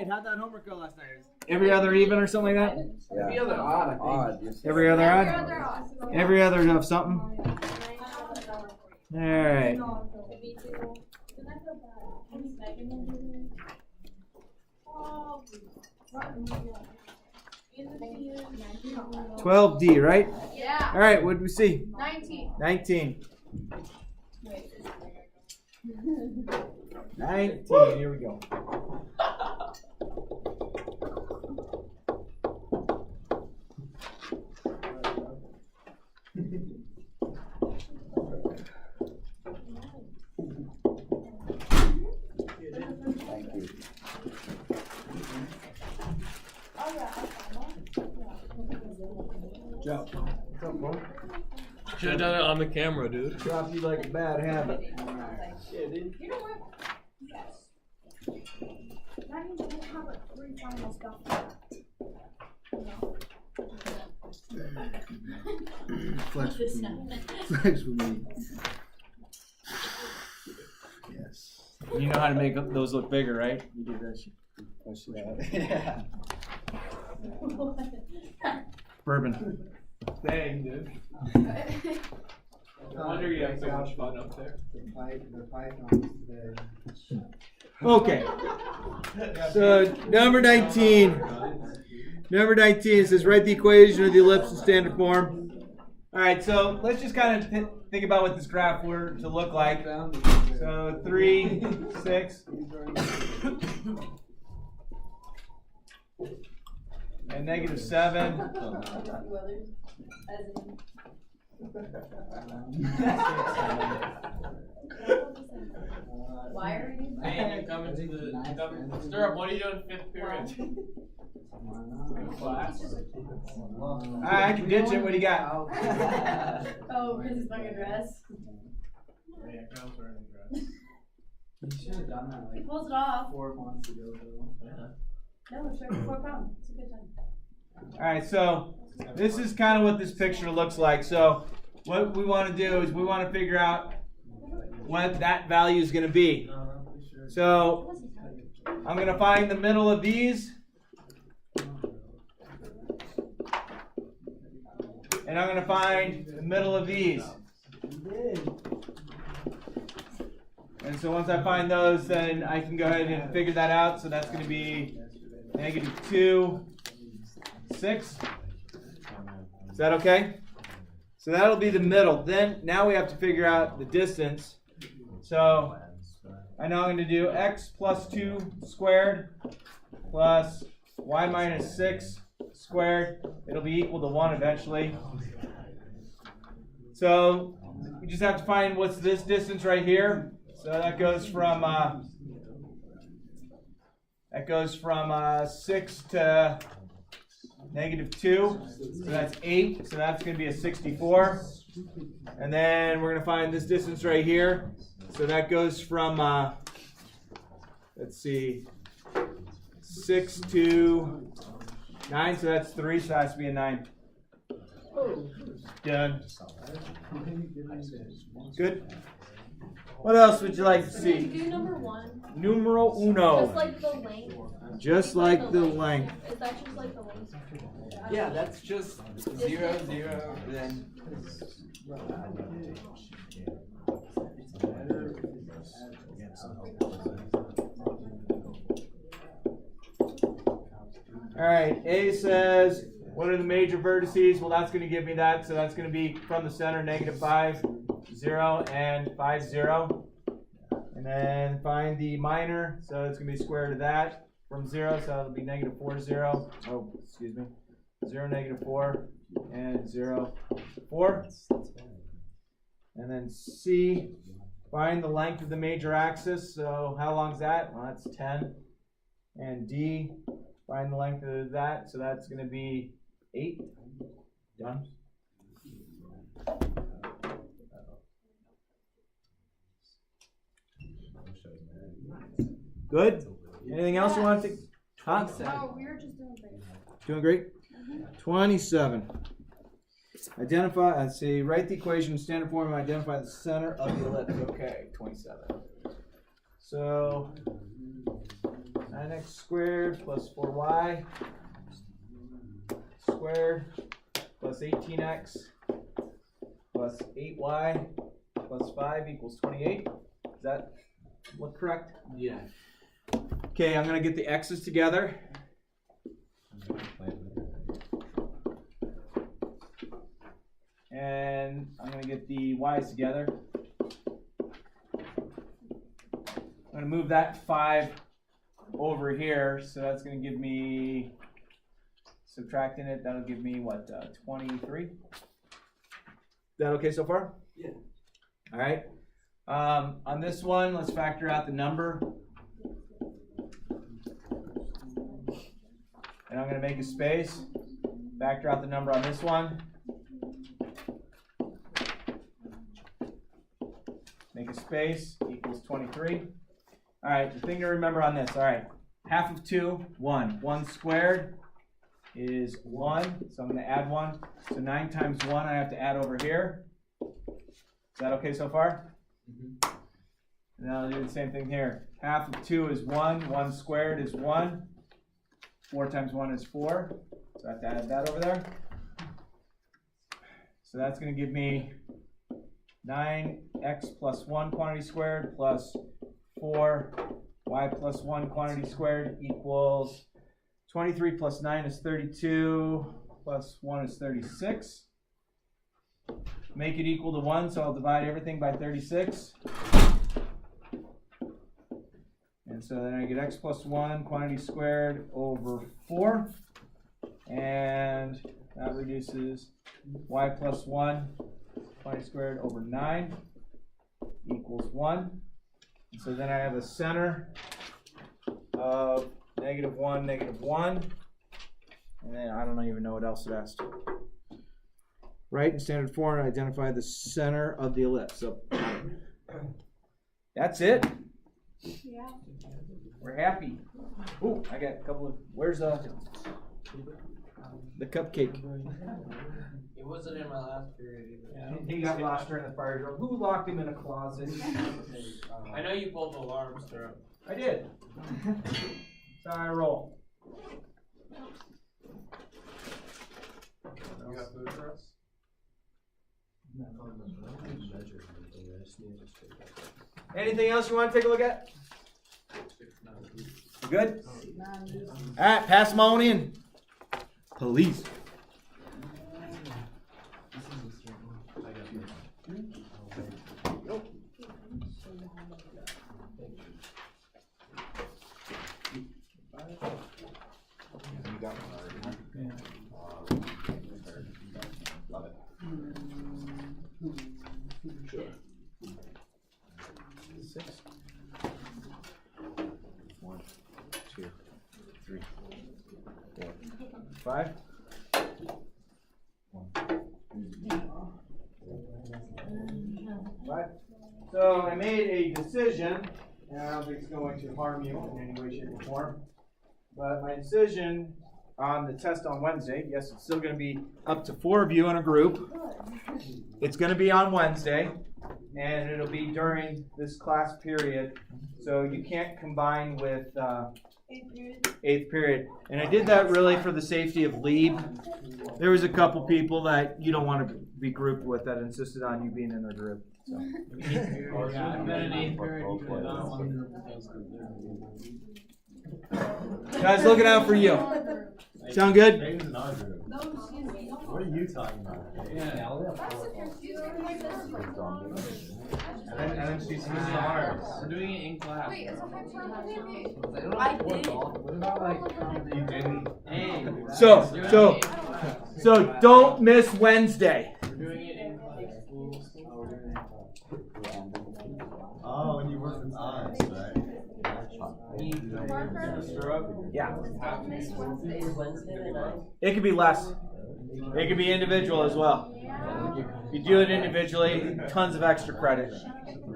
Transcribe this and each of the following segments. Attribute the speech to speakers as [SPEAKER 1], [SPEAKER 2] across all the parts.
[SPEAKER 1] right, how'd that homework go last night? Every other even or something like that?
[SPEAKER 2] Yeah. Every other odd, I think.
[SPEAKER 1] Every other odd? Every other of something? All right. 12D, right?
[SPEAKER 3] Yeah.
[SPEAKER 1] All right, what did we see?
[SPEAKER 3] 19.
[SPEAKER 1] 19. 19, here we go.
[SPEAKER 2] Thank you.
[SPEAKER 1] Joe. What's up, bro?
[SPEAKER 4] Should have done it on the camera, dude.
[SPEAKER 1] Dropped you like a bad habit.
[SPEAKER 2] Yeah, dude.
[SPEAKER 3] You know what? Yes. That means we have like 3 final stuff.
[SPEAKER 1] Flex with me. Flex with me. Yes. You know how to make those look bigger, right? You did that shit. Push that.
[SPEAKER 2] Yeah.
[SPEAKER 1] Bourbon.
[SPEAKER 4] Dang, dude. No wonder you have so much fun up there.
[SPEAKER 5] The pythons today.
[SPEAKER 1] Okay. So number 19. Number 19 says write the equation of the ellipse in standard form. All right, so let's just kind of think about what this graph were to look like. So 3, 6, and -7.
[SPEAKER 3] Why are you?
[SPEAKER 4] Man, you're coming to the Stirrup, what are you doing 5th period? Class.
[SPEAKER 1] All right, I can ditch it. What do you got?
[SPEAKER 3] Oh, because it's not your dress.
[SPEAKER 4] Yeah, girls wearing a dress.
[SPEAKER 5] You should have done that
[SPEAKER 3] He
[SPEAKER 5] like
[SPEAKER 3] pulls it off.
[SPEAKER 5] 4 months ago, though.
[SPEAKER 4] Yeah.
[SPEAKER 3] No, it's right 4 pounds. It's a good time.
[SPEAKER 1] All right, so this is kind of what this picture looks like. So what we want to do is we want to figure out what that value is going to be. So I'm going to find the middle of these. And I'm going to find the middle of these. And so once I find those, then I can go ahead and figure that out. So that's going to be -2, 6. Is that okay? So that'll be the middle. Then now we have to figure out the distance. So I know I'm going to do x plus 2 squared plus y minus 6 squared. It'll be equal to 1 eventually. So we just have to find what's this distance right here. So that goes from 6 to -2. So that's 8. So that's going to be a 64. And then we're going to find this distance right here. So that goes from let's see, 6 to 9. So that's 3. So that has to be a 9. Done. Good. What else would you like to see?
[SPEAKER 3] Do number 1.
[SPEAKER 1] Numero uno.
[SPEAKER 3] Just like the length.
[SPEAKER 1] Just like the length.
[SPEAKER 3] Is that just like the length?
[SPEAKER 2] Yeah, that's just 0, 0, then.
[SPEAKER 1] All right, A says, what are the major vertices? Well, that's going to give me that. So that's going to be from the center, -5, 0, and 5, 0. And then find the minor. So it's going to be square root of that from 0. So it'll be -4, 0. Oh, excuse me. 0, -4, and 0, 4. And then C, find the length of the major axis. So how long is that? Well, that's 10. And D, find the length of that. So that's going to be 8. Done. Good? Anything else you want to? Huh?
[SPEAKER 3] Oh, we were just doing things.
[SPEAKER 1] Doing great? 27. Identify, let's see, write the equation in standard form and identify the center of the ellipse. Okay, 27. So, 9x squared plus 4y squared plus 18x plus 8y plus 5 equals 28. Does that look correct?
[SPEAKER 2] Yeah.
[SPEAKER 1] Okay, I'm going to get the x's together. And I'm going to get the y's together. I'm going to move that 5 over here, so that's going to give me, subtracting it, that'll give me what, 23? Is that okay so far?
[SPEAKER 2] Yeah.
[SPEAKER 1] All right. On this one, let's factor out the number. And I'm going to make a space, factor out the number on this one. Make a space, equals 23. All right, the thing to remember on this, all right, half of 2, 1. 1 squared is 1, so I'm going to add 1. So 9 times 1 I have to add over here. Is that okay so far?
[SPEAKER 2] Mm-hmm.
[SPEAKER 1] And then I'll do the same thing here. Half of 2 is 1. 1 squared is 1. 4 times 1 is 4. So I have to add that over there. So that's going to give me 9x plus 1 quantity squared plus 4y plus 1 quantity squared equals 23 plus 9 is 32 plus 1 is 36. Make it equal to 1, so I'll divide everything by 36. And so then I get x plus 1 quantity squared over 4. And that reduces y plus 1 quantity squared over 9 equals 1. And so then I have a center of -1, -1. And then I don't even know what else it has to. Right in standard form, identify the center of the ellipse. So that's it.
[SPEAKER 3] Yeah.
[SPEAKER 1] We're happy. Ooh, I got a couple of. Where's the cupcake?
[SPEAKER 4] It wasn't in my last period either.
[SPEAKER 1] He got lost during the fire drill. Who locked him in a closet?
[SPEAKER 4] I know you pulled the alarms through.
[SPEAKER 1] I did. That's how I roll.
[SPEAKER 4] You got food for us?
[SPEAKER 1] Anything else you want to take a look at? You good? All right, pass them on in. Police. Six. 1, 2, 3, 4, 5. 5. So I made a decision, and I don't think it's going to harm you in any way, shape, or form. But my decision on the test on Wednesday, yes, it's still going to be up to 4 of you in a group. It's going to be on Wednesday, and it'll be during this class period. So you can't combine with 8th period. And I did that really for the safety of Lieb. There was a couple people that you don't want to be grouped with that insisted on you being in their group. So.
[SPEAKER 4] Yeah, I've been in 8th period.
[SPEAKER 1] Guys, looking out for you. Sound good?
[SPEAKER 6] What are you talking about?
[SPEAKER 4] We're doing it in class.
[SPEAKER 3] Wait, it's a hyperbola.
[SPEAKER 5] I did. What about like
[SPEAKER 6] You didn't.
[SPEAKER 4] Hey,
[SPEAKER 1] So don't miss Wednesday.
[SPEAKER 4] we're doing it in class.
[SPEAKER 6] Oh, and you work with eyes, right?
[SPEAKER 1] Yeah. It could be less. It could be individual as well. You do it individually, tons of extra credit.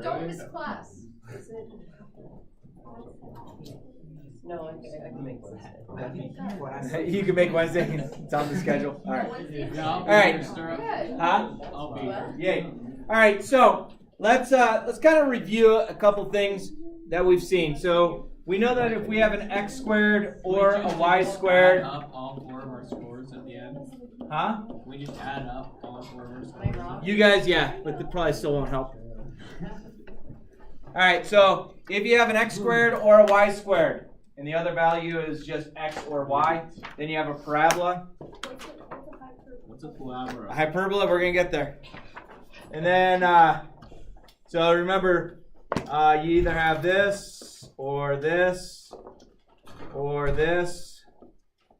[SPEAKER 3] Don't miss class.
[SPEAKER 7] No, I can make Wednesday.
[SPEAKER 1] You can make Wednesday. It's on the schedule. All right.
[SPEAKER 4] Yeah, I'll be
[SPEAKER 1] All right.
[SPEAKER 4] here, Stirrup.
[SPEAKER 1] Huh?
[SPEAKER 4] I'll be here.
[SPEAKER 1] Yay. All right. So let's kind of review a couple things that we've seen. So we know that if we have an x squared or
[SPEAKER 4] We
[SPEAKER 1] a
[SPEAKER 4] just
[SPEAKER 1] y
[SPEAKER 4] add
[SPEAKER 1] squared,
[SPEAKER 4] up all 4 of our scores at the end.
[SPEAKER 1] huh?
[SPEAKER 4] We just add up all 4 of our scores.
[SPEAKER 1] You guys, yeah, but it probably still won't help. All right, so if you have an x squared or a y squared, and the other value is just x or y, then you have a parabola.
[SPEAKER 4] What's a parabola?
[SPEAKER 1] A hyperbola, we're gonna get there. And then, so remember, you either have this, or this, or this,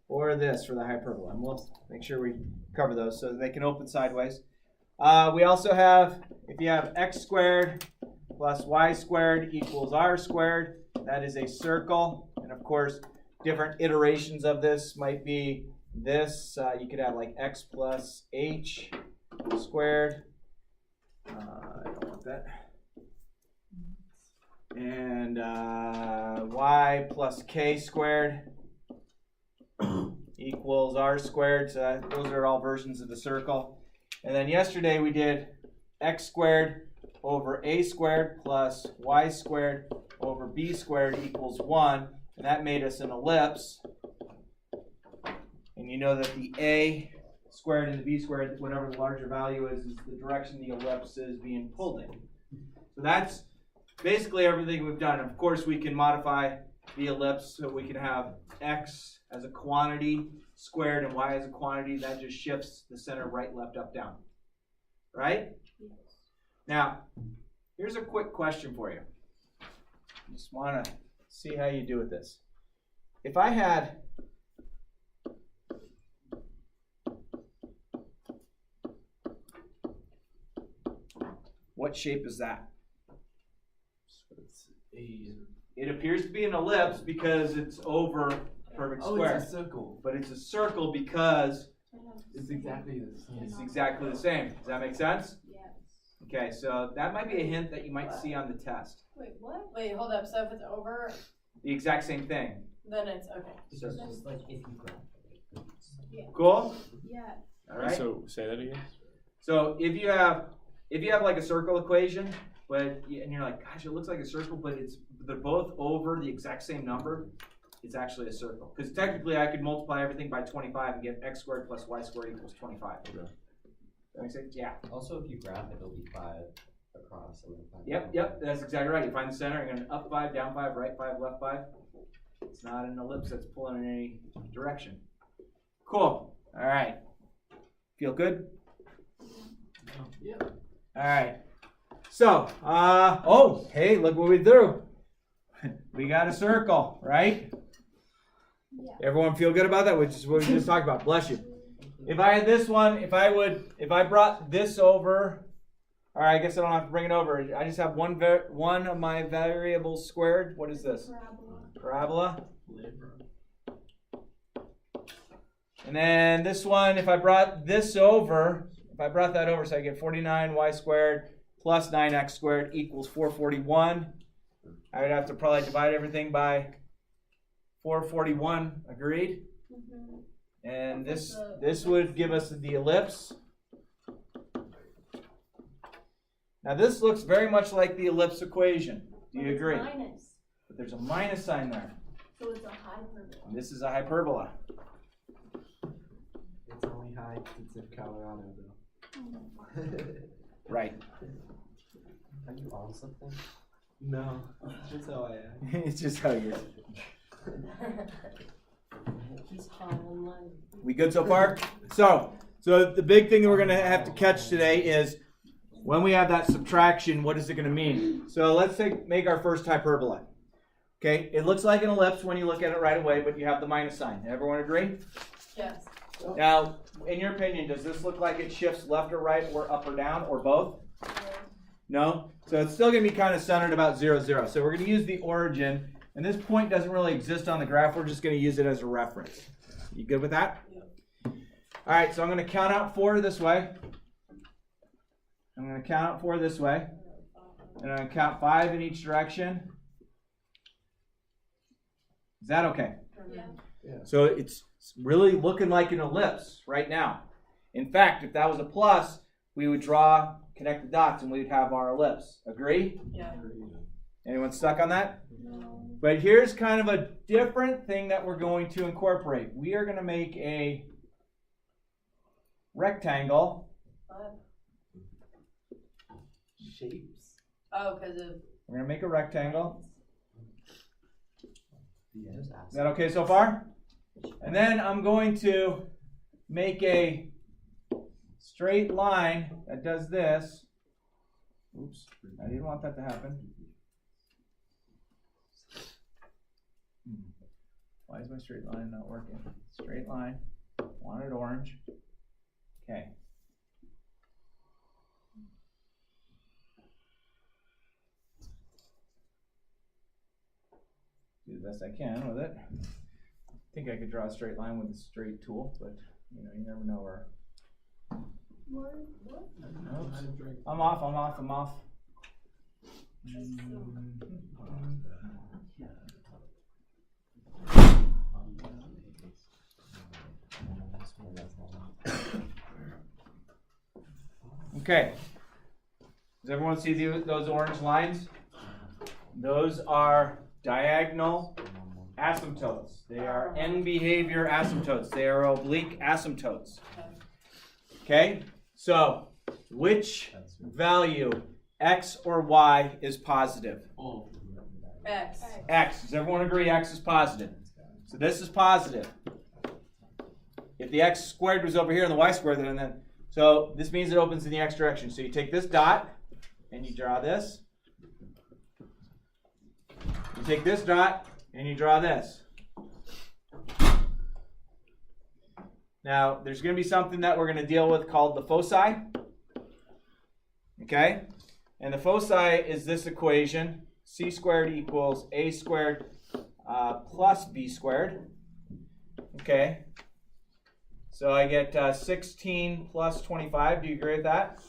[SPEAKER 1] or this for the hyperbola. And we'll make sure we cover those so that they can open sideways. We also have, if you have x squared plus y squared equals r squared, that is a circle. And of course, different iterations of this might be this. You could have like x plus h squared. I don't want that. And y plus k squared equals r squared. So those are all versions of the circle. And then yesterday we did x squared over a squared plus y squared over b squared equals 1. And that made us an ellipse. And you know that the a squared and the b squared, whatever the larger value is the direction the ellipse is being pulled in. So that's basically everything we've done. Of course, we can modify the ellipse so we can have x as a quantity squared and y as a quantity. That just shifts the center right, left, up, down. Right? Now, here's a quick question for you. Just want to see how you do with this. If I had what shape is that? It appears to be an ellipse because it's over a perfect square.
[SPEAKER 2] It's a circle.
[SPEAKER 1] But it's a circle because
[SPEAKER 2] It's exactly the same.
[SPEAKER 1] it's exactly the same. Does that make sense?
[SPEAKER 3] Yes.
[SPEAKER 1] Okay, so that might be a hint that you might see on the test.
[SPEAKER 8] Wait, what? Wait, hold up. So if it's over,
[SPEAKER 1] The exact same thing.
[SPEAKER 8] then it's okay.
[SPEAKER 1] So,
[SPEAKER 7] Just like if you grab
[SPEAKER 1] cool?
[SPEAKER 3] Yeah.
[SPEAKER 1] All right.
[SPEAKER 4] So say that again.
[SPEAKER 1] So if you have like a circle equation, and you're like, gosh, it looks like a circle, but they're both over the exact same number, it's actually a circle. Because technically I could multiply everything by 25 and get x squared plus y squared equals 25.
[SPEAKER 4] Okay.
[SPEAKER 1] That makes sense? Yeah.
[SPEAKER 7] Also, if you graph it, it'll be 5 across and then 5
[SPEAKER 1] Yep,
[SPEAKER 7] down.
[SPEAKER 1] that's exactly right. You find the center, you're going up 5, down 5, right 5, left 5. It's not an ellipse that's pulling in any direction. Cool. All right. Feel good?
[SPEAKER 2] Yep.
[SPEAKER 1] All right. So, oh, hey, look what we threw. We got a circle, right?
[SPEAKER 3] Yeah.
[SPEAKER 1] Everyone feel good about that? Which is what we just talked about. Bless you. If I had this one, if I brought this over, all right, I guess I don't have to bring it over. I just have one of my variables squared. What is this? Parabola. And then this one, if I brought that over, so I get 49y squared plus 9x squared equals 441. I would have to probably divide everything by 441. Agreed?
[SPEAKER 3] Mm-hmm.
[SPEAKER 1] And this would give us the ellipse. Now this looks very much like the ellipse equation. Do you agree?
[SPEAKER 3] Minus.
[SPEAKER 1] But there's a minus sign there.
[SPEAKER 3] So it's a hyperbola.
[SPEAKER 1] And this is a hyperbola.
[SPEAKER 2] It's only high 'cause it's in Colorado, though.
[SPEAKER 1] Right.
[SPEAKER 7] Are you on something?
[SPEAKER 2] No, it's just how I act.
[SPEAKER 1] It's just how you're.
[SPEAKER 8] He's hot on mine.
[SPEAKER 1] We good so far? So the big thing that we're going to have to catch today is when we have that subtraction, what is it going to mean? So let's make our first hyperbola. Okay, it looks like an ellipse when you look at it right away, but you have the minus sign. Everyone agree?
[SPEAKER 8] Yes.
[SPEAKER 1] Now, in your opinion, does this look like it shifts left or right or up or down or both? No? So it's still going to be kind of centered about 0, 0. So we're going to use the origin. And this point doesn't really exist on the graph. We're just going to use it as a reference. You good with that?
[SPEAKER 8] Yep.
[SPEAKER 1] All right, so I'm going to count out 4 this way. I'm going to count out 4 this way. And I'm going to count 5 in each direction. Is that okay?
[SPEAKER 3] Yeah.
[SPEAKER 1] So it's really looking like an ellipse right now. In fact, if that was a plus, we would connect the dots, and we would have our ellipse. Agree?
[SPEAKER 8] Yeah.
[SPEAKER 1] Anyone stuck on that?
[SPEAKER 3] No.
[SPEAKER 1] But here's kind of a different thing that we're going to incorporate. We are going to make a rectangle.
[SPEAKER 8] What?
[SPEAKER 2] Shapes.
[SPEAKER 8] Oh, because of.
[SPEAKER 1] We're going to make a rectangle.
[SPEAKER 7] There's
[SPEAKER 1] Is that okay so far? And then I'm going to make a straight line that does this. Oops, I didn't want that to happen. Why is my straight line not working? Straight line, wanted orange. Okay. Do the best I can with it. I think I could draw a straight line with a straight tool, but you know, you never know where. Oops. I'm off. Okay. Does everyone see those orange lines? Those are diagonal asymptotes. They are end behavior asymptotes. They are oblique asymptotes. Okay? So, which value, x or y, is positive?
[SPEAKER 8] X.
[SPEAKER 1] X. Does everyone agree x is positive? So this is positive. If the x squared was over here and the y squared, then so this means it opens in the x direction. So you take this dot and you draw this. You take this dot and you draw this. Now, there's going to be something that we're going to deal with called the foci. Okay? And the foci is this equation. C squared equals A squared plus B squared. Okay? So I get 16 plus 25. Do you agree with that?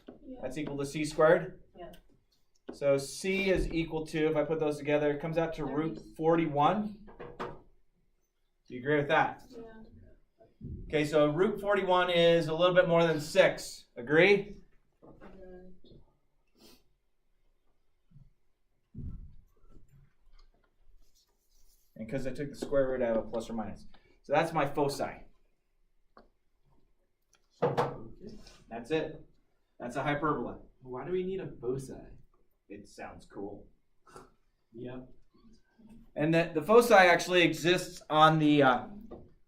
[SPEAKER 3] Yeah.
[SPEAKER 1] That's equal to C squared?
[SPEAKER 8] Yeah.
[SPEAKER 1] So C is equal to, if I put those together, it comes out to root 41. Do you agree with that?
[SPEAKER 3] Yeah.
[SPEAKER 1] Okay, so root 41 is a little bit more than 6. Agree? And because I took the square root, I have a plus or minus. So that's my foci. That's it. That's a hyperbola.
[SPEAKER 2] Why do we need a foci?
[SPEAKER 1] It sounds cool.
[SPEAKER 2] Yep.
[SPEAKER 1] And the foci actually exists on the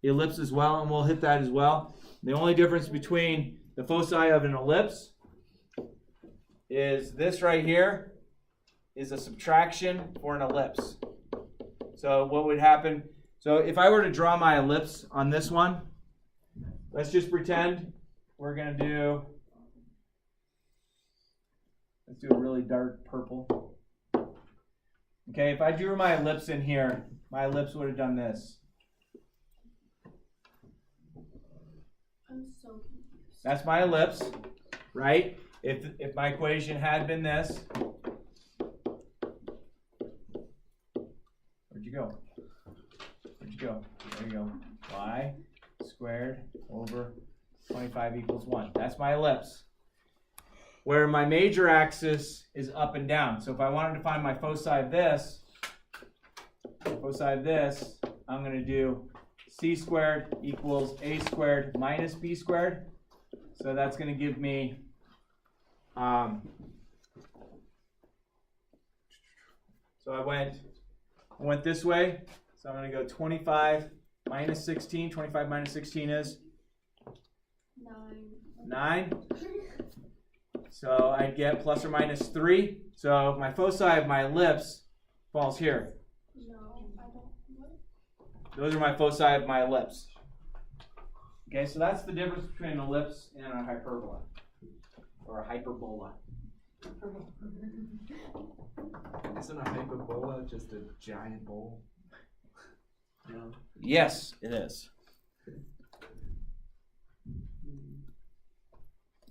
[SPEAKER 1] ellipse as well, and we'll hit that as well. The only difference between the foci of an ellipse is this right here is a subtraction for an ellipse. So what would happen? So if I were to draw my ellipse on this one, let's just pretend we're going to do, let's do a really dark purple. Okay, if I drew my ellipse in here, my ellipse would have done this.
[SPEAKER 3] I'm so confused.
[SPEAKER 1] That's my ellipse, right? If my equation had been this, where'd you go? Where'd you go? There you go. Y squared over 25 equals 1. That's my ellipse. Where my major axis is up and down. So if I wanted to find my foci of this, I'm going to do c squared equals a squared minus b squared. So that's going to give me so I went this way. So I'm going to go 25 minus 16. 25 minus 16 is 9. So I get plus or minus 3. So my foci of my ellipse falls here.
[SPEAKER 3] No, I don't. What?
[SPEAKER 1] Those are my foci of my ellipse. Okay, so that's the difference between an ellipse and a hyperbola. Or a hyperbola.
[SPEAKER 2] Isn't a hyperbola just a giant bowl? No.
[SPEAKER 1] Yes, it is.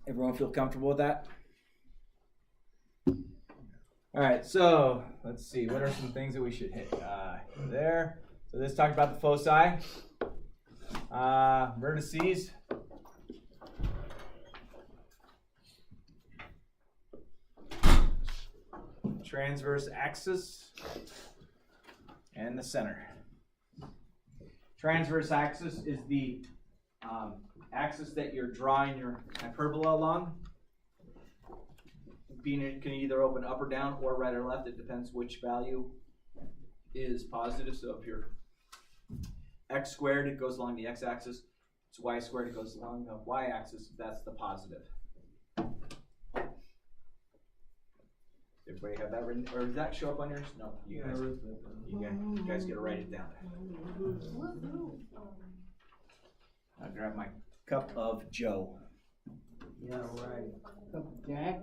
[SPEAKER 1] Everyone feel comfortable with that? All right, so let's see. What are some things that we should hit? There. So this talked about the foci. Vertices. transverse axis, and the center. Transverse axis is the axis that you're drawing your hyperbola along. It can either open up or down or right or left. It depends which value is positive. So if you're x squared, it goes along the x-axis. It's y squared, it goes along the y-axis. That's the positive. Everybody have that written, or does that show up on yours? No, you guys got to write it down. I'll grab my cup of Joe.
[SPEAKER 5] Yeah, right. Cup of Jack.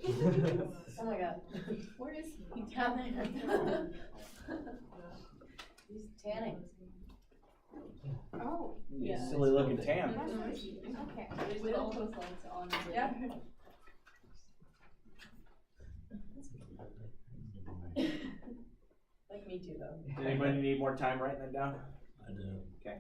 [SPEAKER 8] Oh my god. Where is he? Down there. He's tanning.
[SPEAKER 3] Oh,
[SPEAKER 8] Yeah.
[SPEAKER 1] Silly looking tan.
[SPEAKER 3] that's right. Okay.
[SPEAKER 8] With all those lights on. Yeah. Like me too, though.
[SPEAKER 1] Anybody need more time writing that down?
[SPEAKER 6] I do.
[SPEAKER 1] Okay.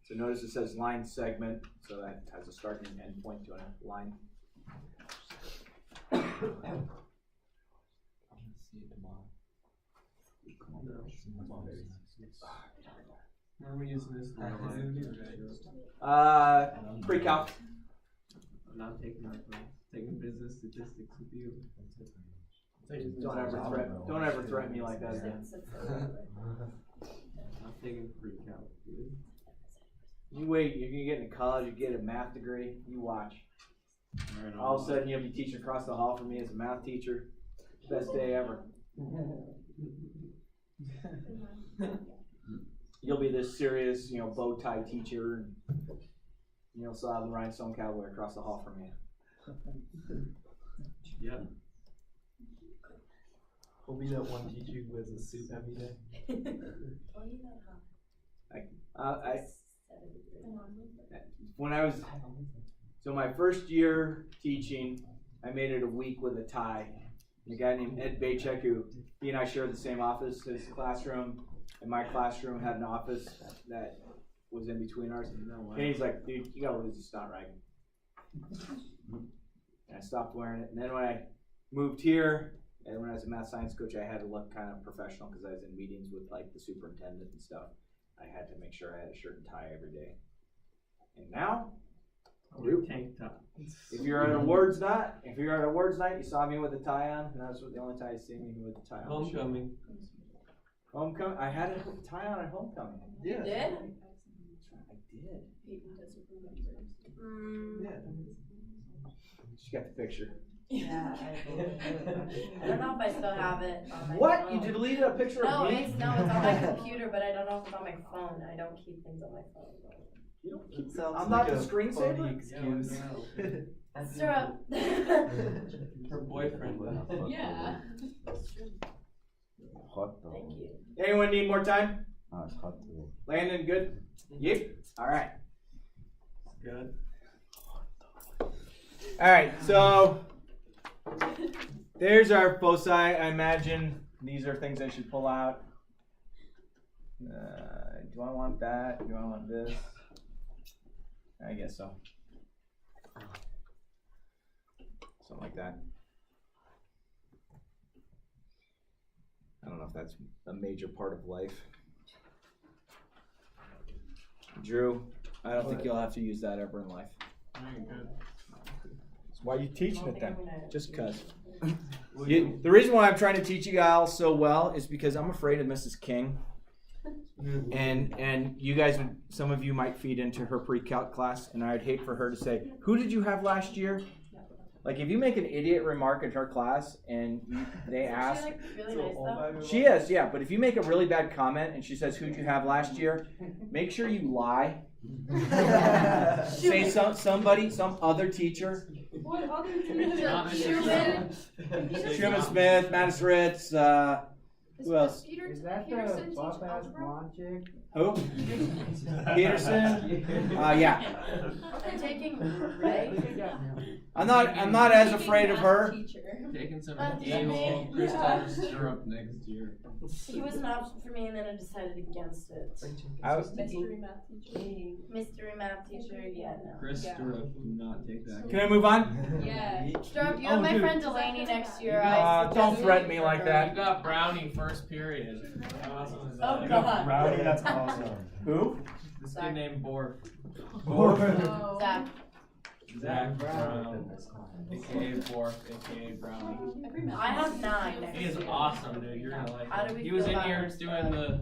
[SPEAKER 1] So notice it says line segment, so that has a start and end point to a line.
[SPEAKER 4] When are we using this?
[SPEAKER 1] Pre-calc.
[SPEAKER 2] I'm not taking business statistics with you.
[SPEAKER 1] Don't ever threaten me like that again.
[SPEAKER 2] I'm taking pre-calc, dude.
[SPEAKER 1] You wait, you're gonna get into college, you get a math degree, you watch. All of a sudden you'll be teaching across the hall from me as a math teacher. Best day ever. You'll be this serious, bow tie teacher, and you'll still have the rhinestone cowboy across the hall from you.
[SPEAKER 2] Yep.
[SPEAKER 4] We'll be that one teacher who wears a suit every day.
[SPEAKER 8] Oh, you know how.
[SPEAKER 1] When I was, so my first year teaching, I made it a week with a tie. And a guy named Ed Bachek, who he and I shared the same office, his classroom and my classroom had an office that was in between ours. And he's like, dude, you gotta lose the stunt, right? And I stopped wearing it. And then when I moved here, and when I was a math science coach, I had to look kind of professional because I was in meetings with like the superintendent and stuff. I had to make sure I had a shirt and tie every day. And now,
[SPEAKER 2] Tank top.
[SPEAKER 1] if you're at awards night, you saw me with a tie on, and that's the only time you see me with a tie on.
[SPEAKER 2] Homecoming.
[SPEAKER 1] Homecoming. I had a tie on at homecoming.
[SPEAKER 8] You did?
[SPEAKER 1] I did.
[SPEAKER 8] Mm.
[SPEAKER 1] She got the picture.
[SPEAKER 8] Yeah, I don't know if I still have it on my
[SPEAKER 1] What?
[SPEAKER 8] phone.
[SPEAKER 1] You deleted a picture
[SPEAKER 8] No,
[SPEAKER 1] of me?
[SPEAKER 8] it's on my computer, but I don't know if it's on my phone. I don't keep things on my phone.
[SPEAKER 1] You don't keep
[SPEAKER 4] Sounds
[SPEAKER 1] I'm
[SPEAKER 4] like
[SPEAKER 1] not the
[SPEAKER 4] a
[SPEAKER 1] screensaver.
[SPEAKER 4] phony excuse.
[SPEAKER 8] Stir up.
[SPEAKER 2] Her boyfriend left.
[SPEAKER 8] Yeah.
[SPEAKER 7] Hot though.
[SPEAKER 8] Thank you.
[SPEAKER 1] Anyone need more time?
[SPEAKER 7] Oh, it's hot today.
[SPEAKER 1] Landon, good? Yep. All right.
[SPEAKER 2] Good.
[SPEAKER 1] All right. So there's our foci. I imagine these are things I should pull out. Do I want that? Do I want this? I guess so. Something like that. I don't know if that's a major part of life. Drew, I don't think you'll have to use that ever in life. That's why you teaching it then, just cause. The reason why I'm trying to teach you guys so well is because I'm afraid of Mrs. King. And you guys would, some of you might feed into her pre-calc class, and I'd hate for her to say, who did you have last year? Like if you make an idiot remark in her class and they ask,
[SPEAKER 8] Is she like really nice though?
[SPEAKER 1] she is, yeah, but if you make a really bad comment and she says, who'd you have last year? Make sure you lie. Say some other teacher.
[SPEAKER 3] What other teacher?
[SPEAKER 8] Sherman.
[SPEAKER 1] Sherman Smith, Mattis Ritz, who else?
[SPEAKER 3] Peter,
[SPEAKER 5] Is that the
[SPEAKER 3] Peterson teach
[SPEAKER 5] buff ass
[SPEAKER 3] algebra?
[SPEAKER 5] blonde chick?
[SPEAKER 1] Who? Peterson? Yeah.
[SPEAKER 8] I'm taking Ray.
[SPEAKER 1] I'm not as afraid of her.
[SPEAKER 2] Taking some
[SPEAKER 8] That's
[SPEAKER 2] evil
[SPEAKER 8] me.
[SPEAKER 2] Chris
[SPEAKER 8] Yeah.
[SPEAKER 2] Tyler syrup next year.
[SPEAKER 8] He was an option for me, and then I decided against it.
[SPEAKER 9] Mystery math teacher.
[SPEAKER 8] Mystery math teacher, yeah, no.
[SPEAKER 2] Chris
[SPEAKER 9] Yeah.
[SPEAKER 2] syrup, do not take that.
[SPEAKER 1] Can I move on?
[SPEAKER 9] Yeah.
[SPEAKER 8] Strobe, you
[SPEAKER 1] Oh,
[SPEAKER 8] have my
[SPEAKER 1] dude.
[SPEAKER 8] friend Delaney next year.
[SPEAKER 1] Don't threaten me like
[SPEAKER 4] You
[SPEAKER 1] that.
[SPEAKER 4] got brownie first period. How awesome is
[SPEAKER 8] Oh,
[SPEAKER 4] that?
[SPEAKER 8] God.
[SPEAKER 6] Rowdy, that's awesome.
[SPEAKER 1] Who?
[SPEAKER 4] This
[SPEAKER 8] Sorry.
[SPEAKER 4] kid named Bork.
[SPEAKER 9] Oh.
[SPEAKER 8] Zach.
[SPEAKER 2] Zach Brown, aka Bork, aka Brownie.
[SPEAKER 8] I have 9 next
[SPEAKER 4] He is
[SPEAKER 8] year.
[SPEAKER 4] awesome, dude. You're gonna like
[SPEAKER 8] How do
[SPEAKER 4] him.
[SPEAKER 8] we
[SPEAKER 4] He was
[SPEAKER 8] feel
[SPEAKER 4] in
[SPEAKER 8] about
[SPEAKER 4] here
[SPEAKER 8] him?
[SPEAKER 4] doing the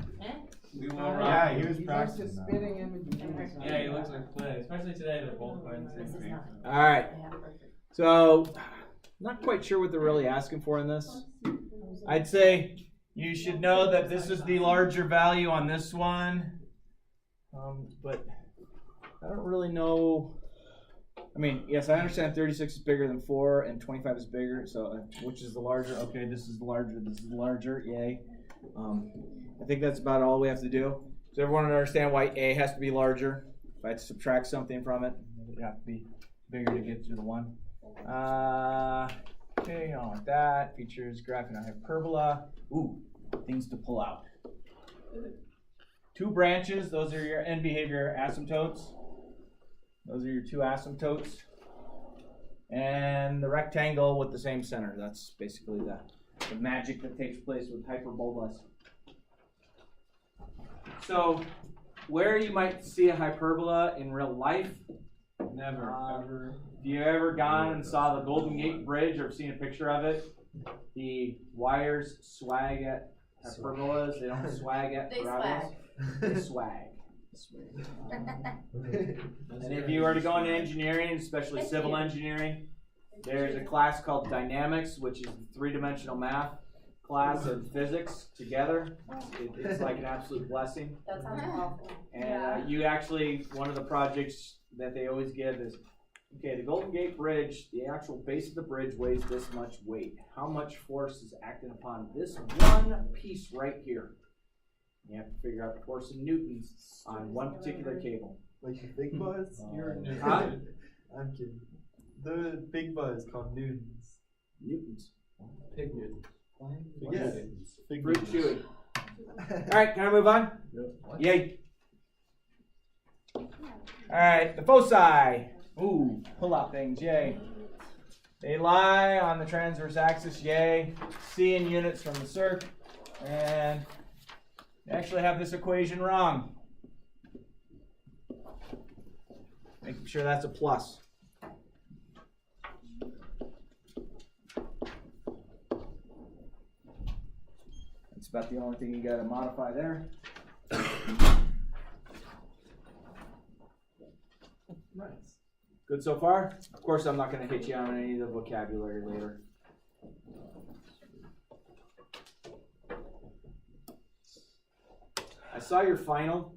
[SPEAKER 4] We Will Rock.
[SPEAKER 6] Yeah, he was
[SPEAKER 5] He's like
[SPEAKER 6] practicing
[SPEAKER 5] the
[SPEAKER 6] that.
[SPEAKER 5] spitting image.
[SPEAKER 4] Yeah, he looks like Clay. Especially today, they're both playing the
[SPEAKER 8] This
[SPEAKER 4] same
[SPEAKER 8] is
[SPEAKER 4] thing.
[SPEAKER 8] not.
[SPEAKER 1] All right.
[SPEAKER 8] Yeah, perfect.
[SPEAKER 1] So, not quite sure what they're really asking for in this. I'd say you should know that this is the larger value on this one, but I don't really know. I mean, yes, I understand 36 is bigger than 4 and 25 is bigger. So, which is the larger? Okay, this is the larger. This is the larger. Yay. I think that's about all we have to do. Does everyone understand why A has to be larger? If I had to subtract something from it, it would have to be bigger to get to the 1. Okay, I don't want that. Features graphing on hyperbola. Ooh, things to pull out. 2 branches, those are your end behavior asymptotes. Those are your 2 asymptotes. And the rectangle with the same center. That's basically the magic that takes place with hyperbolas. So, where you might see a hyperbola in real life,
[SPEAKER 2] Never, ever.
[SPEAKER 1] if you ever gone and saw the Golden Gate Bridge or seen a picture of it, the wires swag at hyperbolas. They don't swag at
[SPEAKER 8] They
[SPEAKER 1] parabolas.
[SPEAKER 8] swag.
[SPEAKER 1] They swag. And if you were to go into engineering, especially civil engineering, there's a class called dynamics, which is the 3-dimensional math class and physics together. It's like an absolute blessing.
[SPEAKER 8] That sounds awful.
[SPEAKER 1] And you actually, one of the projects that they always give is, okay, the Golden Gate Bridge, the actual base of the bridge weighs this much weight. How much force is acting upon this one piece right here? You have to figure out the force in newtons on one particular cable.
[SPEAKER 6] Like the big buzz?
[SPEAKER 2] You're a nerd.
[SPEAKER 1] Huh?
[SPEAKER 6] I'm kidding. The big buzz called newtons.
[SPEAKER 1] Newtons.
[SPEAKER 2] Pig newt.
[SPEAKER 6] Yeah. Big
[SPEAKER 1] Fruit
[SPEAKER 6] newtons.
[SPEAKER 1] chewy. Alright, can I move on? Yay. Alright, the foci. Ooh, pull out things, yay. They lie on the transverse axis, yay. C in units from the circ. And they actually have this equation wrong. Making sure that's a plus. That's about the only thing you got to modify there.
[SPEAKER 2] Nice.
[SPEAKER 1] Good so far? Of course, I'm not going to hit you on any of the vocabulary later. I saw your final.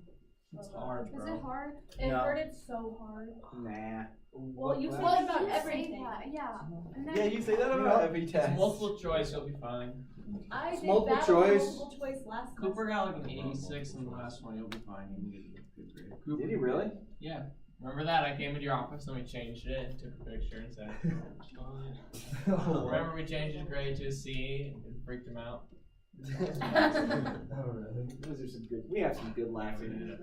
[SPEAKER 2] It's hard,
[SPEAKER 3] Is
[SPEAKER 2] bro.
[SPEAKER 3] it hard? It
[SPEAKER 1] No.
[SPEAKER 3] hurted so hard.
[SPEAKER 1] Nah.
[SPEAKER 3] Well, you say
[SPEAKER 9] Well,
[SPEAKER 3] that about
[SPEAKER 9] you say
[SPEAKER 3] everything.
[SPEAKER 9] that.
[SPEAKER 3] Yeah. And then
[SPEAKER 6] Yeah, you say that about every
[SPEAKER 4] It's
[SPEAKER 6] test.
[SPEAKER 4] multiple choice, you'll be fine.
[SPEAKER 3] I
[SPEAKER 1] It's
[SPEAKER 3] did
[SPEAKER 1] multiple
[SPEAKER 3] that
[SPEAKER 1] choice.
[SPEAKER 3] multiple choice last
[SPEAKER 2] Cooper got like an 86 in the last one. You'll be fine. You can get a good grade. Cooper.
[SPEAKER 1] Did he really?
[SPEAKER 4] Yeah. Remember that? I came into your office and we changed it and took a picture and said, remember we changed his grade to a C and freaked him out?
[SPEAKER 6] Oh, really?
[SPEAKER 1] Those are some good. We have some good laughing.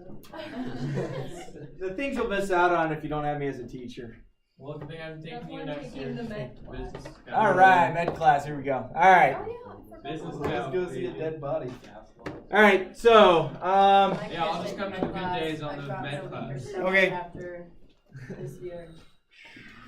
[SPEAKER 1] The things you'll miss out on if you don't have me as a teacher.
[SPEAKER 4] Well, good thing I'm taking
[SPEAKER 9] That's
[SPEAKER 4] you
[SPEAKER 9] why
[SPEAKER 4] next
[SPEAKER 9] taking
[SPEAKER 4] year.
[SPEAKER 9] the med class.
[SPEAKER 4] Business.
[SPEAKER 1] All right, med class. Here we go. All right.
[SPEAKER 3] Oh yeah. I forgot
[SPEAKER 4] Business
[SPEAKER 3] about
[SPEAKER 6] Let's
[SPEAKER 4] now.
[SPEAKER 6] go see a dead body.
[SPEAKER 1] All right. So,
[SPEAKER 4] Yeah, I'll just come to the good days on the med class.
[SPEAKER 1] Okay.
[SPEAKER 8] After this year,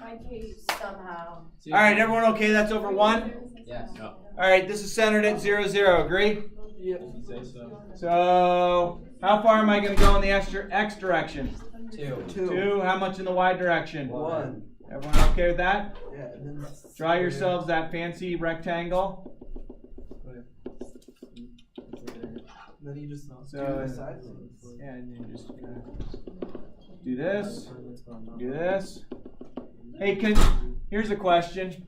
[SPEAKER 3] my case.
[SPEAKER 8] somehow.
[SPEAKER 4] See
[SPEAKER 1] all
[SPEAKER 4] you.
[SPEAKER 1] right, everyone okay? That's over 1?
[SPEAKER 7] Yes.
[SPEAKER 1] All right, this is centered at 0, 0. Agree?
[SPEAKER 4] If you say so.
[SPEAKER 1] So, how far am I going to go in the X direction?
[SPEAKER 7] 2.
[SPEAKER 1] 2. How much in the Y direction?
[SPEAKER 6] 1.
[SPEAKER 1] Everyone okay with that?
[SPEAKER 6] Yeah, and then
[SPEAKER 1] Draw yourselves that fancy rectangle.
[SPEAKER 6] Then you just
[SPEAKER 1] So,
[SPEAKER 6] do the sideways.
[SPEAKER 1] Yeah, and you just kind of do this, do this. Hey, here's a question.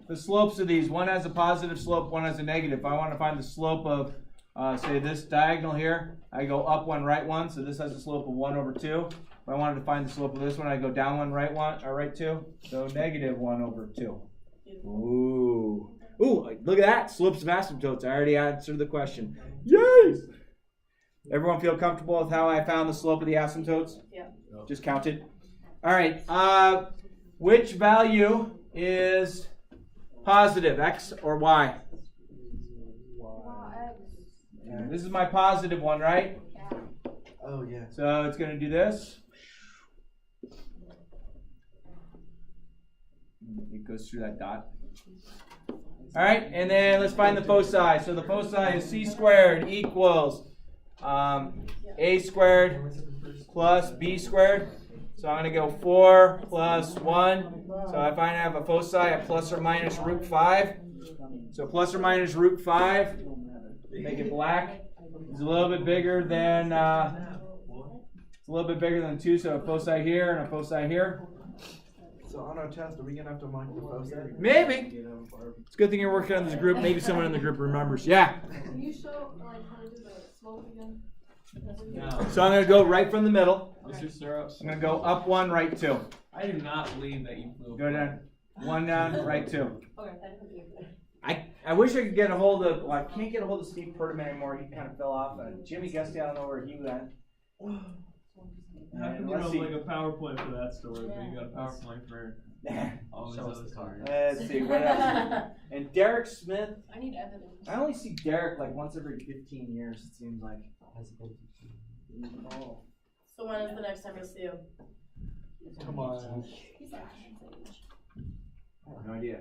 [SPEAKER 1] The slopes of these, one has a positive slope, one has a negative. If I want to find the slope of say this diagonal here, I go up 1, right 1, so this has a slope of 1 over 2. If I wanted to find the slope of this one, I go down 1, right 1, or right 2, so negative 1 over 2. Ooh. Ooh, look at that, slopes of asymptotes. I already answered the question. Yay! Everyone feel comfortable with how I found the slope of the asymptotes?
[SPEAKER 8] Yeah.
[SPEAKER 1] Just counted. All right, which value is positive, x or y? Yeah, this is my positive one, right?
[SPEAKER 6] Oh, yeah.
[SPEAKER 1] So it's going to do this. It goes through that dot. All right, and then let's find the foci. So the foci is c squared equals a squared plus b squared. So I'm going to go 4 plus 1. So if I have a foci at plus or minus root 5. So plus or minus root 5, make it black. It's a little bit bigger than 2. So a foci here and a foci here.
[SPEAKER 6] So on our test, are we gonna have to mark the foci?
[SPEAKER 1] Maybe. It's a good thing you're working on this group. Maybe someone in the group remembers. Yeah.
[SPEAKER 9] Can you show like how to do the slope again?
[SPEAKER 4] No.
[SPEAKER 1] So I'm going to go right from the middle.
[SPEAKER 4] Mr. Syrups.
[SPEAKER 1] I'm going to go up 1, right 2.
[SPEAKER 4] I do not believe that you flew.
[SPEAKER 1] Go down. 1 down, right 2.
[SPEAKER 9] Okay.
[SPEAKER 1] I wish I could get a hold of, well, I can't get a hold of Steve Purdom anymore. He kind of fell off. Jimmy Gusty, I don't know where he went.
[SPEAKER 2] How come you
[SPEAKER 1] Let's
[SPEAKER 2] don't
[SPEAKER 1] see.
[SPEAKER 2] have like a PowerPoint for that story, but you got a PowerPoint for all these
[SPEAKER 7] Show us
[SPEAKER 2] other
[SPEAKER 7] the
[SPEAKER 2] stories?
[SPEAKER 1] Let's see, what else? And Derek Smith,
[SPEAKER 9] I need evidence.
[SPEAKER 1] I only see Derek like once every 15 years, it seems like. Oh.
[SPEAKER 8] So when is the next time you'll see him?
[SPEAKER 6] Come on.
[SPEAKER 9] He's actually age.
[SPEAKER 1] I have no idea.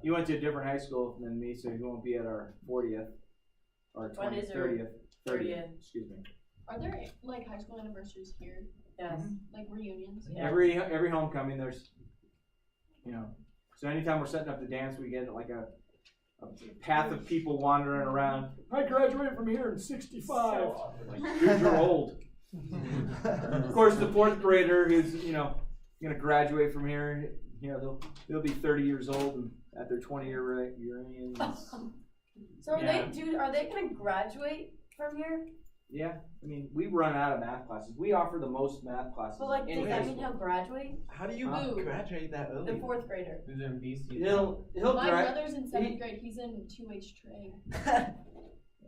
[SPEAKER 1] You went to a different high school than me, so you won't be at our 40th or
[SPEAKER 8] When
[SPEAKER 1] 20th,
[SPEAKER 8] is your
[SPEAKER 1] 30th. Excuse me.
[SPEAKER 9] Are there like high school anniversaries here?
[SPEAKER 8] Yes.
[SPEAKER 9] Like reunions?
[SPEAKER 8] Yeah.
[SPEAKER 1] Every homecoming, there's, so anytime we're setting up the dance, we get like a path of people wandering around. I graduated from here in '65. Like, dude, you're old. Of course, the 4th grader who's going to graduate from here, they'll be 30 years old and at their 20-year reunion.
[SPEAKER 8] So are they gonna graduate from here?
[SPEAKER 1] Yeah, I mean, we run out of math classes. We offer the most math classes.
[SPEAKER 8] But like,
[SPEAKER 1] in
[SPEAKER 8] does
[SPEAKER 1] high
[SPEAKER 8] that mean
[SPEAKER 1] school.
[SPEAKER 8] he'll graduate?
[SPEAKER 6] How do you
[SPEAKER 1] Huh?
[SPEAKER 6] graduate that
[SPEAKER 8] The
[SPEAKER 6] early?
[SPEAKER 8] 4th grader.
[SPEAKER 4] Who's in BC?
[SPEAKER 1] He'll
[SPEAKER 9] My
[SPEAKER 1] grad.
[SPEAKER 9] brother's in 7th grade. He's in 2H trade.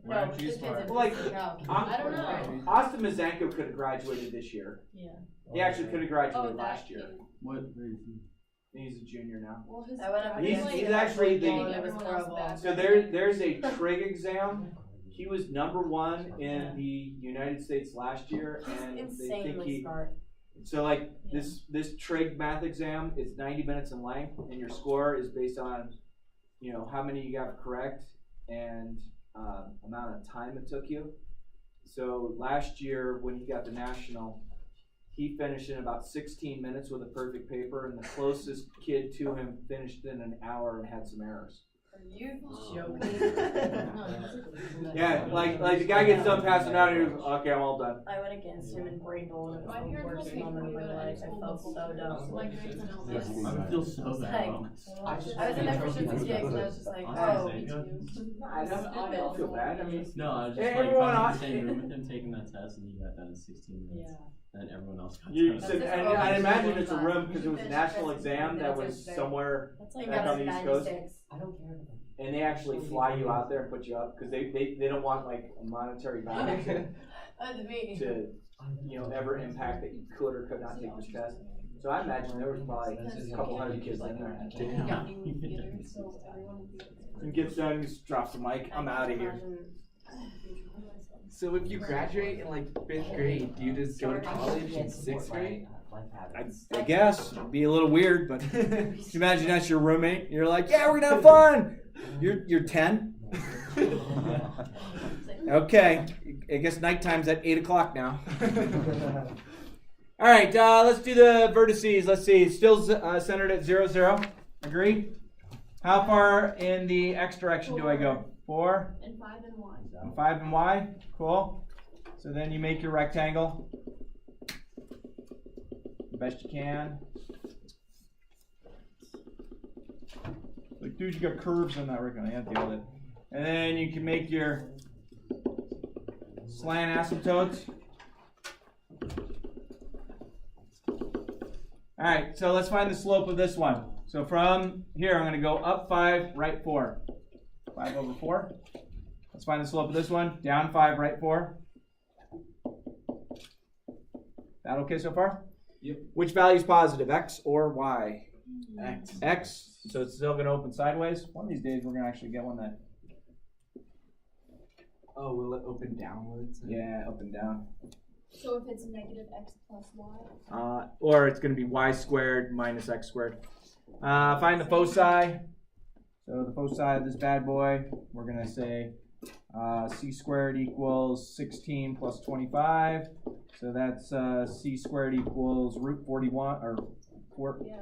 [SPEAKER 4] Why aren't you
[SPEAKER 8] his kid's
[SPEAKER 4] smart?
[SPEAKER 8] in
[SPEAKER 1] Like,
[SPEAKER 8] calc.
[SPEAKER 9] I don't know.
[SPEAKER 1] Austin Mazanko could have graduated this year.
[SPEAKER 8] Yeah.
[SPEAKER 1] He actually could have graduated
[SPEAKER 9] that
[SPEAKER 1] last year.
[SPEAKER 9] kid.
[SPEAKER 6] What grade is he?
[SPEAKER 1] He's a junior now.
[SPEAKER 9] Well, his,
[SPEAKER 8] I went up
[SPEAKER 9] I
[SPEAKER 1] He's-
[SPEAKER 9] feel like
[SPEAKER 1] he's
[SPEAKER 9] they're
[SPEAKER 1] actually the-
[SPEAKER 9] getting everyone else back.
[SPEAKER 1] So there's a trig exam. He was #1 in the United States last year, and
[SPEAKER 8] He's
[SPEAKER 1] they think
[SPEAKER 8] insanely smart.
[SPEAKER 1] So like this trig math exam is 90 minutes in length, and your score is based on how many you got correct and amount of time it took you. So last year when he got the national, he finished in about 16 minutes with a perfect paper, and the closest kid to him finished in an hour and had some errors.
[SPEAKER 8] Are you joking?
[SPEAKER 1] Yeah, like the guy gets done passing out, and he goes, "Okay, I'm all done."
[SPEAKER 8] I went against him in brain bowl, and it was
[SPEAKER 9] My
[SPEAKER 8] the
[SPEAKER 9] parents
[SPEAKER 8] worst
[SPEAKER 9] will take
[SPEAKER 8] moment of my
[SPEAKER 9] me
[SPEAKER 8] life.
[SPEAKER 9] to
[SPEAKER 8] I felt so dumb.
[SPEAKER 9] like grades and all
[SPEAKER 8] Yes.
[SPEAKER 9] that.
[SPEAKER 2] I would feel so
[SPEAKER 8] Like,
[SPEAKER 2] bad.
[SPEAKER 8] I was in there for shits and gigs, and I was just like, oh,
[SPEAKER 1] I don't feel bad. I mean,
[SPEAKER 2] No, I was
[SPEAKER 1] Hey,
[SPEAKER 2] just like,
[SPEAKER 1] everyone
[SPEAKER 2] if I was
[SPEAKER 1] on-
[SPEAKER 2] in the same room with him taking that test and you got done in 16 minutes, then everyone else got
[SPEAKER 1] you
[SPEAKER 2] done.
[SPEAKER 1] said, and I imagine it's a room because it was a national exam that was somewhere
[SPEAKER 8] that's like
[SPEAKER 1] back on the East Coast.
[SPEAKER 8] 96.
[SPEAKER 7] I don't care about
[SPEAKER 1] And they actually fly you out there and put you up because they don't want like a monetary value
[SPEAKER 8] That's me.
[SPEAKER 1] to ever impact that you could or could not take this test. So I imagine there was probably a couple hundred kids in there.
[SPEAKER 9] Yeah. So everyone would be
[SPEAKER 1] And gets done, he just drops the mic. I'm out of here.
[SPEAKER 10] So if you graduate in like 5th grade, do you just go to college in 6th grade?
[SPEAKER 1] I guess it'd be a little weird, but can you imagine that's your roommate? You're like, yeah, we're gonna have fun. You're 10. Okay, I guess nighttime's at 8 o'clock now. All right, let's do the vertices. Let's see, still centered at 0, 0. Agree? How far in the x direction do I go? 4
[SPEAKER 9] and 5 and 1.
[SPEAKER 1] and 5 and y. Cool. So then you make your rectangle the best you can. Like, dude, you got curves on that rectangle. Yeah, deal with it. And then you can make your slant asymptotes. All right, so let's find the slope of this one. So from here, I'm going to go up 5, right 4. 5 over 4. Let's find the slope of this one. Down 5, right 4. That okay so far?
[SPEAKER 10] Yep.
[SPEAKER 1] Which value is positive, x or y?
[SPEAKER 10] X.
[SPEAKER 1] X. So it's still going to open sideways. One of these days, we're going to actually get one that.
[SPEAKER 10] Oh, will it open downwards?
[SPEAKER 1] Yeah, up and down.
[SPEAKER 9] So if it's negative x plus y?
[SPEAKER 1] Or it's going to be y squared minus x squared. Find the foci. So the foci of this bad boy, we're going to say c squared equals 16 plus 25. So that's c squared equals root 41, or 4,
[SPEAKER 9] Yeah.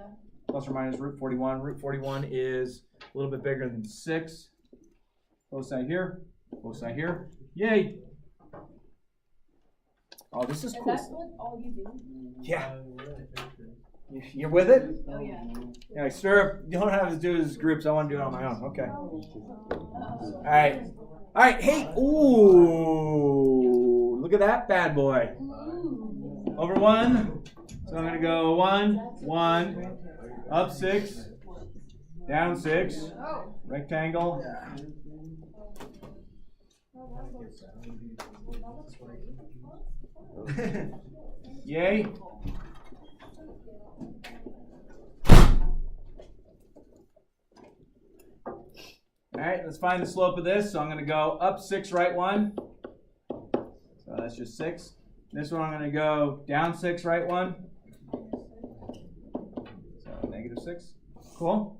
[SPEAKER 1] plus or minus root 41. Root 41 is a little bit bigger than 6. Foci here, foci here. Yay! Oh, this is
[SPEAKER 9] Is
[SPEAKER 1] cool.
[SPEAKER 9] that what all you do?
[SPEAKER 1] Yeah. You're with it?
[SPEAKER 9] Oh yeah.
[SPEAKER 1] Yeah, sir, you don't have to do this groups. I want to do it on my own. Okay. All right. All right. Hey. Ooh. Look at that bad boy. Over 1. So I'm going to go 1, 1, up 6, down 6, rectangle. Yay. All right, let's find the slope of this. So I'm going to go up 6, right 1. So that's just 6. This one I'm going to go down 6, right 1. So negative 6. Cool.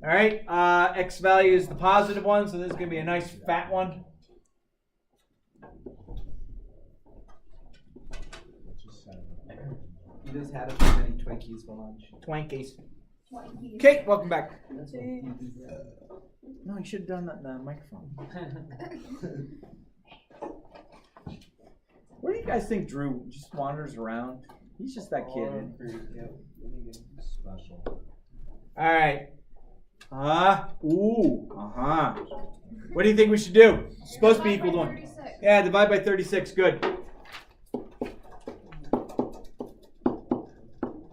[SPEAKER 1] All right, x value is the positive one, so this is going to be a nice fat one.
[SPEAKER 10] You just had a few many Twinkies for lunch.
[SPEAKER 1] Twinkies. Okay, welcome back. No, you should have done that in the microphone. Where do you guys think Drew just wanders around? He's just that kid.
[SPEAKER 6] Special.
[SPEAKER 1] All right. What do you think we should do? It's supposed to be equal to 1. Yeah, divide by 36. Good.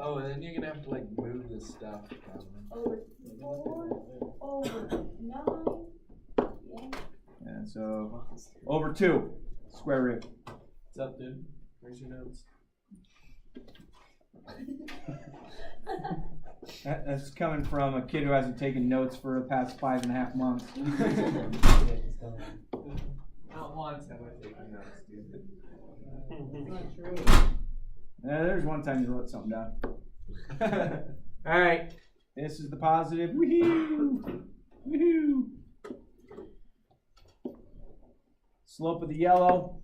[SPEAKER 10] Oh, and then you're gonna have to like move this stuff.
[SPEAKER 9] Over 4, over 9. Yeah.
[SPEAKER 1] And so over 2, square root.
[SPEAKER 2] What's up, dude? Where's your notes?
[SPEAKER 1] That's coming from a kid who hasn't taken notes for the past 5.5 months.
[SPEAKER 2] Not once have I taken notes, dude.
[SPEAKER 5] Not true.
[SPEAKER 1] There's one time you wrote something down. All right, this is the positive. Woohoo! Woohoo! Slope of the yellow.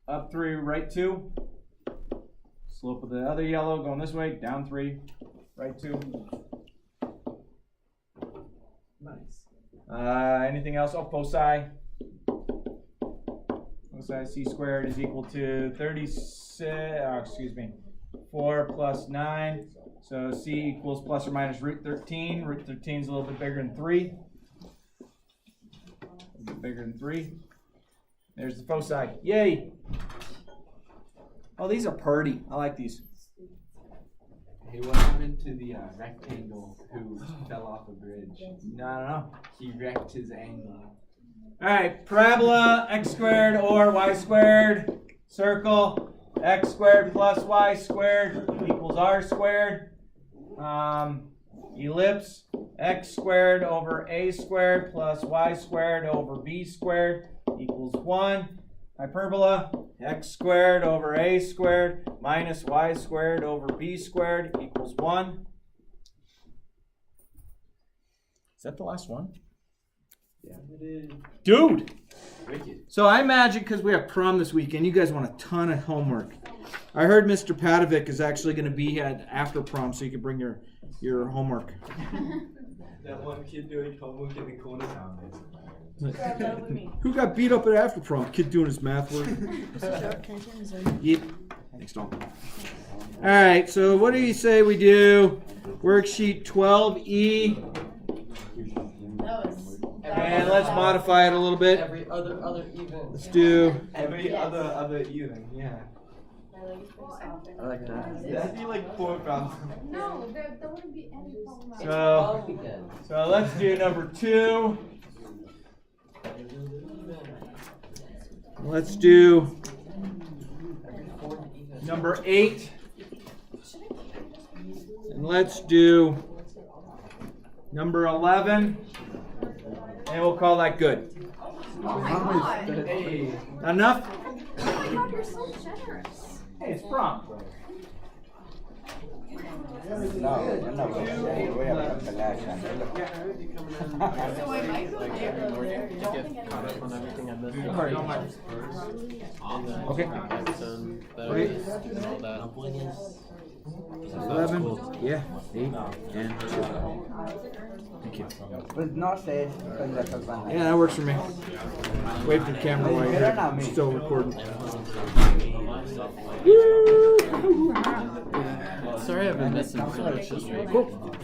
[SPEAKER 1] Up 3, right 2. Slope of the other yellow going this way, down 3, right 2.
[SPEAKER 10] Nice.
[SPEAKER 1] Anything else? Oh, foci. Foci c squared is equal to 4 plus 9. So c equals plus or minus root 13. Root 13 is a little bit bigger than 3. A little bit bigger than 3. There's the foci. Yay! Oh, these are pretty. I like these.
[SPEAKER 10] Hey, what happened to the rectangle who fell off a bridge?
[SPEAKER 1] I don't know.
[SPEAKER 10] He wrecked his angle.
[SPEAKER 1] All right, parabola, x squared or y squared, circle, x squared plus y squared equals r squared. Ellipse, x squared over a squared plus y squared over b squared equals 1. Hyperbola, x squared over a squared minus y squared over b squared equals 1. Is that the last one?
[SPEAKER 10] Yeah, it is.
[SPEAKER 1] Dude!
[SPEAKER 10] Wicked.
[SPEAKER 1] So I imagine because we have prom this weekend, you guys want a ton of homework. I heard Mr. Padovic is actually going to be at after prom, so you can bring your homework.
[SPEAKER 10] That one kid doing homework in the corner.
[SPEAKER 1] Who got beat up at after prom? Kid doing his math work. Yep. Thanks, Tom. All right. So what do you say we do? Worksheet 12E.
[SPEAKER 8] That was
[SPEAKER 1] And let's modify it a little bit.
[SPEAKER 7] Every other even.
[SPEAKER 1] Let's do.
[SPEAKER 10] Every other even, yeah.
[SPEAKER 7] I like that.
[SPEAKER 10] That'd be like 4,000.
[SPEAKER 9] No, there wouldn't be any problem.
[SPEAKER 1] So let's do number 2. Let's do number 8. And let's do number 11. And we'll call that good.
[SPEAKER 8] Oh my god.
[SPEAKER 10] Hey.
[SPEAKER 1] Not enough?
[SPEAKER 9] Oh my god, you're so generous.
[SPEAKER 1] Hey, it's prom.
[SPEAKER 8] So I might go there though. Don't think anyone-
[SPEAKER 7] on everything I missed.
[SPEAKER 1] Okay. Wait. 11. Yeah. 8 and 2. Thank you.
[SPEAKER 11] But not safe.
[SPEAKER 1] Yeah, that works for me. Wait for the camera while you're still recording.
[SPEAKER 4] Sorry I've been missing so much this week.
[SPEAKER 1] Cool.